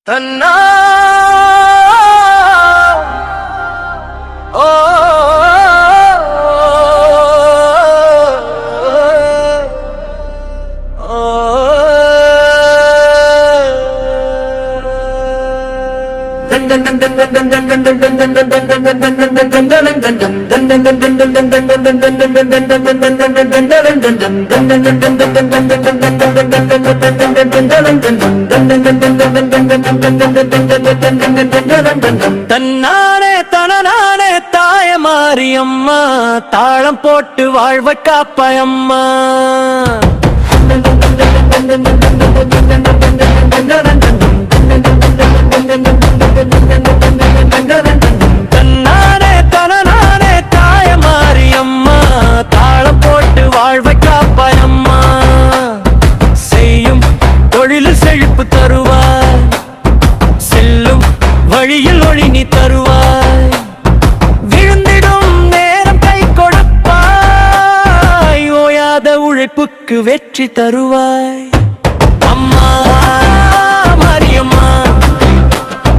தன்னா ஓ தன்னானே தனநானே தாய மாரியம்மா தாளம் போட்டு வாழ்வ காப்பாயம்மா தன்னானே தனநானே தாய மாரியம்மா தாளம் போட்டு வாழ்வ காப்பாயம்மா செய்யும் தொழிலில் செழிப்பு தருவாய் செல்லும் வழியில் ஒளி நீ தருவாய் விழுந்திடும் நேரம் கை கொடுப்பாய் ஓயாத உழைப்புக்கு வெற்றி தருவாய் அம்மா மாரியம்மா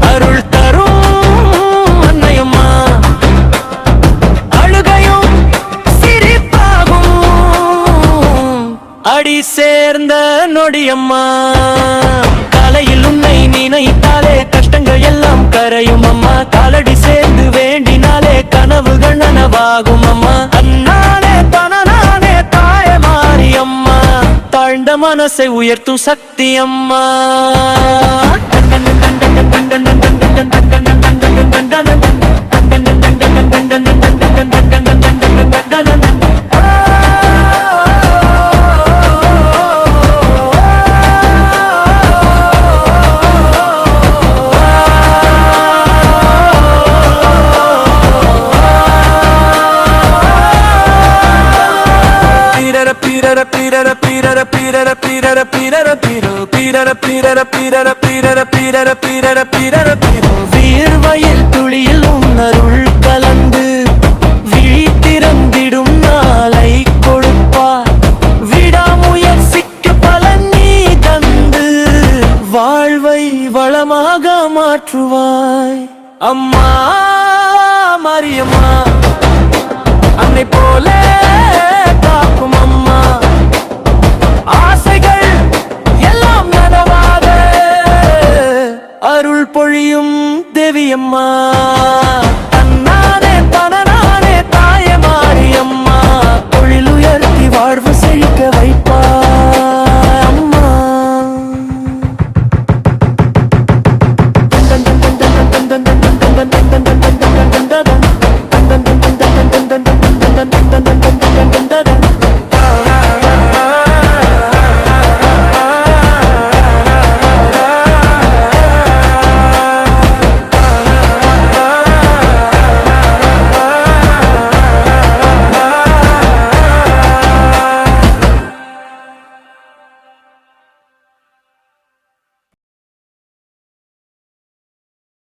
அருள் தரும் அன்னையம்மா அழுகையும் சிரிப்பாகும் அடி சேர்ந்த நொடியம்மா தலையில் உன்னை நினைத்தாலே கஷ்டங்கள் எல்லாம் கரையும் அம்மா காலடி சேர்ந்து வேண்டினாலே கனவுகள் நனவாகும் அம்மா அண்ணானே தனநானே தாய மாரியம்மா தாழ்ந்த மனசை உயர்த்தும் சக்தி அம்மா வீர்வயல் துளியில் உன்னருள் கலந்து விழித்திறந்திடும் நாளை கொடுப்பார் விடாமுயற்சிக்கு பலன் நீ தந்து வாழ்வை வளமாக மாற்றுவாய் அம்மா மாரியம்மா அன்னை போல காக்கும் அம்மா ஆசைகள் எல்லாம் நனவாக அருள் பொழியும் தேவியம்மா தன்னானே தனநானே தாய மாரியம்மா தொழில் உயர்த்தி வாழ்வு செழிக்க வைப்பாய் அம்மா